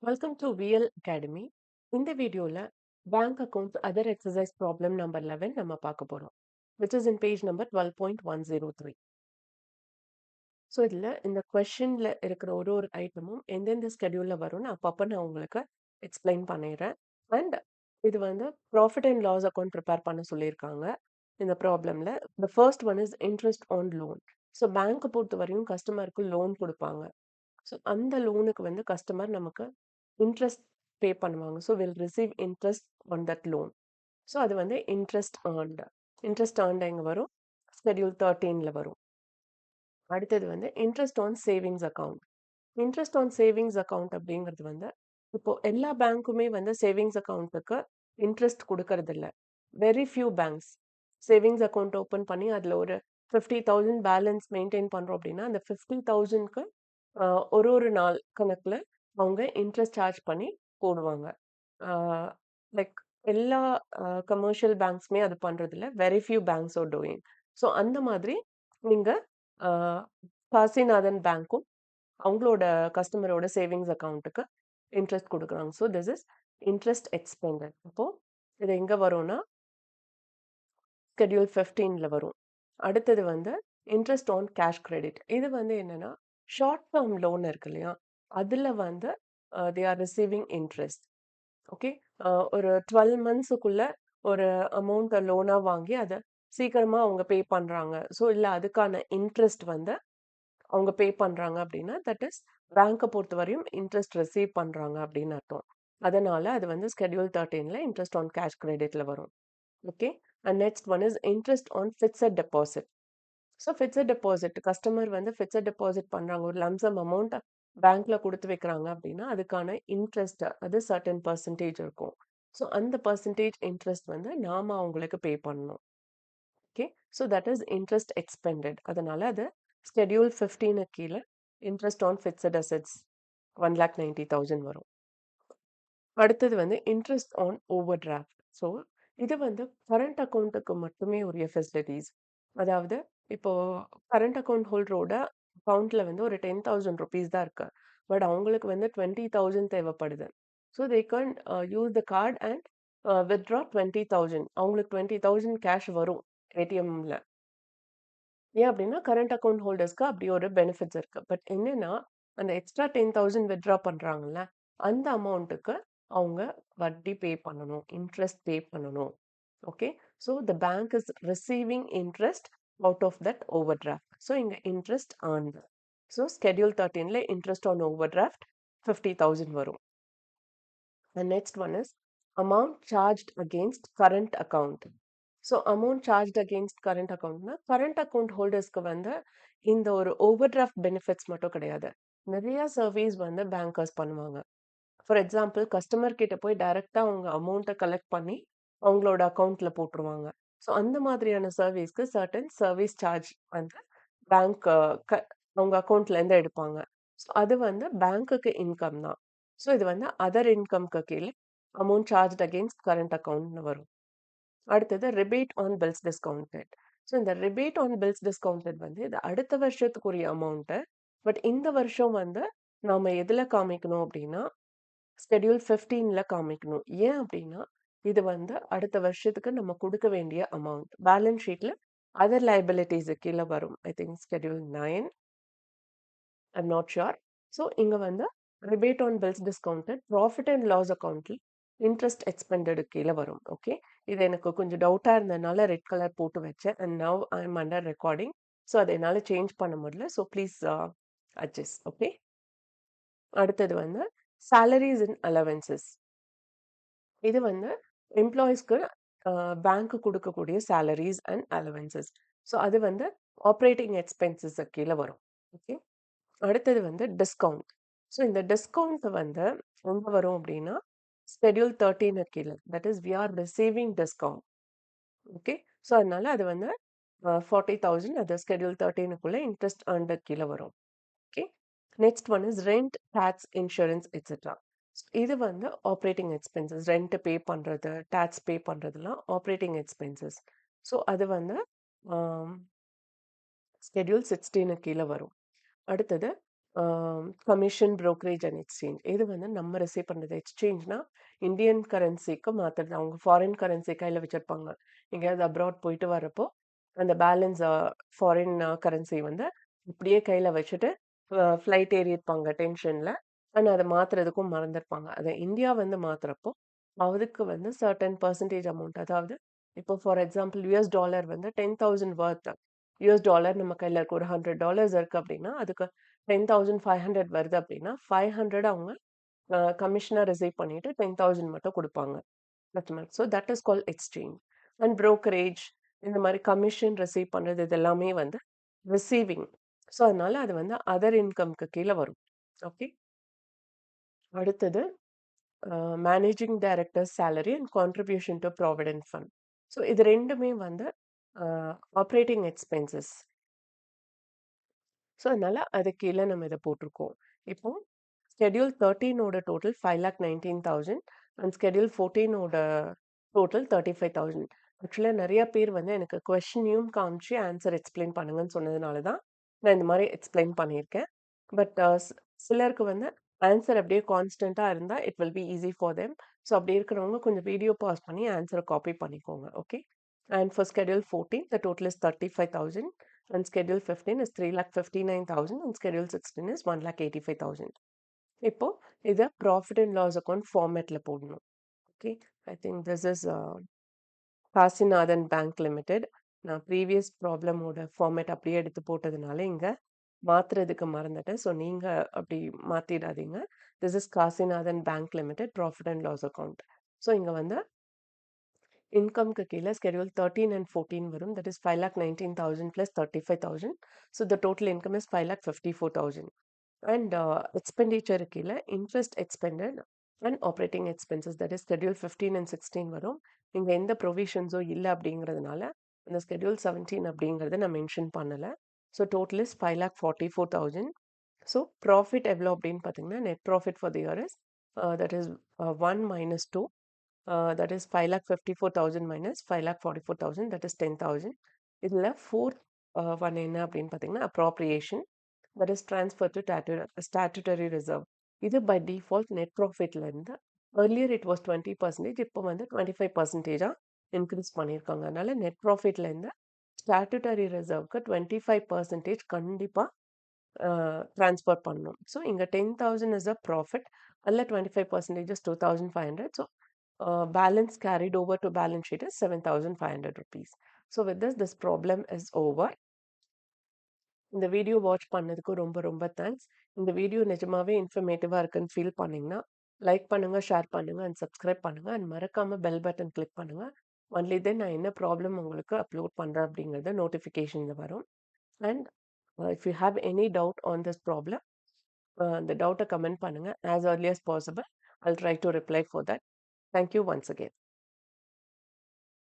Welcome to VL Academy. இந்த வீடியோல bank account other exercise problem number 11 நம்ம பார்க்க போறோம், which is in page number 12.103. So இதில் இந்த கொஷனில் இருக்கிற ஒரு ஐட்டமும் எந்தெந்த ஸ்கெடியூலில் வரும்னு அப்பப்போ நான் உங்களுக்கு எக்ஸ்பிளைன் பண்ணிடுறேன். அண்ட் இது வந்து profit and loss account prepare பண்ண சொல்லியிருக்காங்க இந்த ப்ராப்ளமில். The first one is interest on loan. So பேங்க்கை பொறுத்த வரையும் கஸ்டமருக்கு லோன் கொடுப்பாங்க. ஸோ அந்த லோனுக்கு வந்து கஸ்டமர் நமக்கு இன்ட்ரெஸ்ட் பே பண்ணுவாங்க. So will receive interest on that loan. So அது வந்து இன்ட்ரெஸ்ட் ஏர்ன்டு எங்கே வரும்? ஸ்கெடியூல் 13ல வரும். அடுத்தது வந்து interest on savings account. Interest on savings account அப்படிங்கிறது வந்து இப்போ எல்லா பேங்க்குமே வந்து சேவிங்ஸ் அக்கௌண்ட்டுக்கு இன்ட்ரெஸ்ட் கொடுக்கறது இல்லை. Very few banks savings account open பண்ணி அதில் ஒரு 50,000 பேலன்ஸ் மெயின்டைன் பண்ணுறோம் அப்படின்னா அந்த 50,000க்கு ஒரு நாள் கணக்கில் அவங்க இன்ட்ரெஸ்ட் சார்ஜ் பண்ணி போடுவாங்க. லைக் எல்லா கமர்ஷியல் பேங்க்ஸுமே அது பண்ணுறதில்ல. Very few banks are doing. So அந்த மாதிரி நீங்கள் காசிநாதன் பேங்க்கும் அவங்களோட கஸ்டமரோட சேவிங்ஸ் அக்கௌண்ட்டுக்கு இன்ட்ரெஸ்ட் கொடுக்குறாங்க. So this is interest expended. அப்போது இது எங்கே வரும்னா ஸ்கெடியூல் 15ல வரும். அடுத்தது வந்து இன்ட்ரெஸ்ட் ஆன் கேஷ் கிரெடிட். இது வந்து என்னன்னா ஷார்ட் டேர்ம் லோன் இருக்கு இல்லையா, அதில் வந்து they are receiving interest. Okay, ஒரு 12 மந்த்ஸுக்குள்ள ஒரு அமௌண்ட்டை லோனாக வாங்கி அதை சீக்கிரமாக அவங்க பே பண்ணுறாங்க. ஸோ இல்லை அதுக்கான இன்ட்ரெஸ்ட் வந்து அவங்க பே பண்ணுறாங்க அப்படின்னா தட் இஸ் பேங்க்கை பொறுத்த வரையும் இன்ட்ரெஸ்ட் ரிசீவ் பண்ணுறாங்க அப்படின்னு அர்த்தம். அதனால அது வந்து ஸ்கெடியூல் 13ல இன்ட்ரெஸ்ட் ஆன் கேஷ் கிரெடிட்ல வரும். Okay, and next one is interest on fixed deposit. So fixed deposit customer வந்து ஃபிக்ஸட் டெபாசிட் பண்ணுறாங்க, ஒரு லம்சம் அமௌண்ட் பேங்க்ல கொடுத்து வைக்கிறாங்க அப்படின்னா அதுக்கான இன்ட்ரெஸ்ட் அது சர்டன் பர்சன்டேஜ் இருக்கும். ஸோ அந்த பர்சன்டேஜ் இன்ட்ரெஸ்ட் வந்து நாம அவங்களுக்கு பே பண்ணணும். Okay, so that is interest expended. அதனால அது ஸ்கெடியூல் 15 கீழே இன்ட்ரெஸ்ட் ஆன் ஃபிக்ஸட் அசெட்ஸ் 1,90,000 வரும். அடுத்தது வந்து interest on overdraft. So இது வந்து கரண்ட் அக்கௌண்ட்டுக்கு மட்டுமே உரிய ஃபெசிலிட்டிஸ். அதாவது இப்போ கரண்ட் அக்கௌண்ட் ஹோல்டரோட அக்கௌண்ட்ல வந்து ஒரு 10,000 ருபீஸ் தான் இருக்கு, பட் அவங்களுக்கு வந்து 20,000 தேவைப்படுது. So they can use the card and withdraw 20,000. அவங்களுக்கு 20,000 கேஷ் வரும் ஏடிஎம்ல. ஏன் அப்படின்னா கரண்ட் அக்கௌண்ட் ஹோல்டர்ஸ்க்கு அப்படி ஒரு பெனிஃபிட்ஸ் இருக்கு. பட் என்னன்னா அந்த எக்ஸ்ட்ரா 10,000 வித்ட்ரா பண்றாங்கல்ல, அந்த அமௌண்ட்டுக்கு அவங்க வட்டி பே பண்ணணும், இன்ட்ரெஸ்ட் பே பண்ணணும். Okay, so the bank is receiving interest out of that overdraft. So இங்கே இன்ட்ரெஸ்ட் ஆன். ஸோ ஸ்கெடியூல் 13ல இன்ட்ரெஸ்ட் ஆன் ஓவர் டிராஃப்ட் 50,000 வரும். The next one is amount charged against current account. So amount charge against current அக்கௌண்ட்னா current account ஹோல்டர்ஸ்க்கு வந்து இந்த ஒரு over draft benefits மட்டும் கிடையாது, நிறைய சர்வீஸ் வந்து பேங்கர்ஸ் பண்ணுவாங்க. ஃபார் எக்ஸாம்பிள் கஸ்டமர் கிட்ட போய் டைரக்டா அவங்க அமௌண்ட்டை கலெக்ட் பண்ணி அவங்களோட அக்கௌண்ட்ல போட்டுருவாங்க. ஸோ அந்த மாதிரியான சர்வீஸ்க்கு சர்டன் சர்வீஸ் சார்ஜ் வந்து பேங்க் அவங்க அக்கௌண்ட்ல இருந்து எடுப்பாங்க. ஸோ அது வந்து பேங்க்குக்கு இன்கம் தான். ஸோ இது வந்து அதர் இன்கம்க்கு கீழே அமௌண்ட் சார்ஜ் அகெயின்ஸ்ட் கரண்ட் அக்கௌண்ட்னு வரும். அடுத்தது rebate on bills discounted. So இந்த ரிபேட் ஆன் பில்ஸ் டிஸ்கவுண்டட் வந்து இது அடுத்த வருஷத்துக்குரிய அமௌண்ட்டு. பட் இந்த வருஷம் வந்து நாம எதுல காமிக்கணும் அப்படின்னா ஸ்கெடியூல் 15ல காமிக்கணும். ஏன் அப்படின்னா இது வந்து அடுத்த வருஷத்துக்கு நம்ம கொடுக்க வேண்டிய அமௌண்ட் பேலன்ஸ் ஷீட்ல அதர் லைபிலிட்டிஸ் கீழே வரும். I think schedule 9, I'm not sure. So இங்க வந்து rebate on bills discounted profit and loss அக்கௌண்ட்ல இன்ட்ரெஸ்ட் எக்ஸ்பெண்டட் கீழே வரும். ஓகே, இது எனக்கு கொஞ்சம் டவுட்டாக இருந்ததுனால ரெட் கலர் போட்டு வச்சேன். And now I am under recording. So அதை என்னால் சேஞ்ச் பண்ண முடியல. So please adjust. ஓகே, அடுத்தது வந்து salaries and allowances. இது வந்து எம்ப்ளாயிஸ்க்கு பேங்க் கொடுக்கக்கூடிய salaries and allowances. ஸோ அது வந்து ஆப்ரேட்டிங் எக்ஸ்பென்சஸ் கீழே வரும். ஓகே, அடுத்தது வந்து டிஸ்கவுண்ட். ஸோ இந்த டிஸ்கவுண்ட் வந்து எங்க வரும் அப்படின்னா ஸ்கெடியூல் 13 கீழே, that is we are receiving discount. Okay, so அதனால அது வந்து 40,000 அது ஸ்கெடியூல் 13க்குள்ள இன்ட்ரெஸ்ட் அண்டர் கீழே வரும். Okay, next one is rent, tax, insurance etcetera. இது வந்து ஆப்ரேட்டிங் எக்ஸ்பென்சஸ். ரெண்ட் பே பண்ணுறது, டேக்ஸ் பே பண்ணுறதுலாம் ஆப்ரேட்டிங் எக்ஸ்பென்சஸ். ஸோ அது வந்து ஸ்கெடியூல் 16 கீழே வரும். அடுத்தது கமிஷன், புரோக்கரேஜ் அண்ட் எக்ஸ்சேஞ்ச். இது வந்து நம்ம ரிசீவ் பண்றது. எக்ஸ்சேஞ்ச்னா இந்தியன் கரன்சிக்கு மாத்துறது. அவங்க ஃபாரின் கரன்சி கையில வச்சிருப்பாங்க. எங்கேயாவது அப்ராட் போயிட்டு வரப்போ, அந்த பேலன்ஸ் ஃபாரின் கரன்சி வந்து இப்படியே கையில வச்சுட்டு ஃப்ளைட் ஏறியிருப்பாங்க டென்ஷன்ல. ஆனா அத மாத்துறதுக்கும் மறந்திருப்பாங்க. அத இந்தியா வந்து மாத்துறப்போ, அதுக்கு வந்து சர்டன் பெர்சன்டேஜ் அமௌண்ட் அதாவது இப்போ ஃபார் எக்ஸாம்பிள் யுஎஸ் டாலர் வந்து 10,000 வொர்த். யுஎஸ் டாலர் நம்ம கையில இருக்கு. ஒரு $100 இருக்கு அப்படின்னா, அதுக்கு 10,500 வருது அப்படின்னா, 500 அவங்க கமிஷனா ரிசீவ் பண்ணிட்டு 10,000 மட்டும் குடுப்பாங்க. Customer. So that is called exchange. And brokerage இந்த மாரி கமிஷன் ரிசீவ் பண்றது இது எல்லாமே வந்து ரிசீவிங். ஸோ அதனால அது வந்து அதர் இன்கம்க்கு கீழ வரும். ஓகே. அடுத்தது managing director salary and contribution to provident fund. So இது 2மே வந்து அ ஆப்பரேட்டிங் எக்ஸ்பென்சஸ். ஸோ அதனால அதுக்கு கீழ நம்ம இத போட்டிருக்கோம். இப்போ ஷெட்யூல் 13 ஓட டோட்டல் 5,19,000 அண்ட் ஷெட்யூல் 14 ஓட டோட்டல் 35,000. ஆக்சுவலா நெறைய பேர் வந்து எனக்கு கொஸ்டினையும் காமிச்சு ஆன்சர் எக்ஸ்பிளைன் பண்ணுங்கன்னு சொன்னதுனால தான் நான் இந்த மாரி எக்ஸ்பிளைன் பண்ணியிருக்கேன். பட் சிலருக்கு வந்து ஆன்சர் அப்படியே கான்ஸ்டன்ட்டா இருந்தா it will be easy for them. So அப்படி இருக்கிறவங்க கொஞ்சம் வீடியோ பாஸ் பண்ணி ஆன்சர காப்பி பண்ணிக்கோங்க. Okay. And for Schedule 14, the total is 35,000 and Schedule 15 is 3,59,000 and Schedule 16 is 1,85,000. இப்போ இத ப்ராஃபிட் அண்ட் லாஸ் அக்கவுண்ட் ஃபார்மேட்ல போடணும். Okay. I think this is Kasinathan bank limited. நான் ப்ரீவியஸ் ப்ராப்ளமோட ஃபார்மேட் அப்படியே எடுத்து போட்டதுனால இங்க மாத்துறதுக்கு மறந்துட்டேன். ஸோ நீங்க அப்படி மாத்திடாதீங்க. This is Kasinathan bank limited profit and loss account. So இங்க வந்து இன்கம்க்கு கீழ Schedule 13 and 14 வரும். That is 5,19,000 plus 35,000. So the total income is 5,54,000. And expenditure கீழ interest expended and operating expenses, that is Schedule 15 and 16 வரும். இங்க எந்த ப்ரொவிஷன்ஸோ இல்ல அப்படிங்கிறதுனால அந்த Schedule 17 அப்படிங்கிறத நான் மென்ஷன் பண்ணல. So total is 5,44,000. So profit எவ்வளோ அப்படின்னு பார்த்தீங்கன்னா, net profit for the year is that is 1 minus 2. That is 5,54,000 minus 5,44,000, that is 10,000. இதுல fourth one என்ன அப்படின்னு பார்த்தீங்கன்னா appropriation, that is transfer to statutory reserve. இது by default net profitல இருந்து earlier it was 20%, இப்போ வந்து 25% இன்க்ரீஸ் பண்ணியிருக்காங்க. அதனால net profitல இருந்து statutory reserveக்கு 25% கண்டிப்பா ட்ரான்ஸ்ஃபர் பண்ணணும். ஸோ இங்க 10,000 இஸ் அ ப்ராஃபிட். அதில 25% is 2,500. So balance carried over to balance sheet is 7,500 rupees. So with this problem is over. இந்த வீடியோ வாட்ச் பண்ணதுக்கு ரொம்ப ரொம்ப தேங்க்ஸ். இந்த வீடியோ நிஜமாவே இன்ஃபர்மேட்டிவா இருக்குன்னு ஃபீல் பண்ணீங்கன்னா, லைக் பண்ணுங்க, ஷேர் பண்ணுங்க அண்ட் சப்ஸ்கிரைப் பண்ணுங்க அண்ட் மறக்காம பெல் பட்டன் கிளிக் பண்ணுங்க. ஒன்லி தென் நான் என்ன ப்ராப்ளம் உங்களுக்கு அப்லோட் பண்றேன் அப்படிங்கிறது நோட்டிஃபிகேஷன்ல வரும். And if you have any doubt on this problem, the doubt comment பண்ணுங்க as early as possible. I'll try to reply for that. Thank you once again.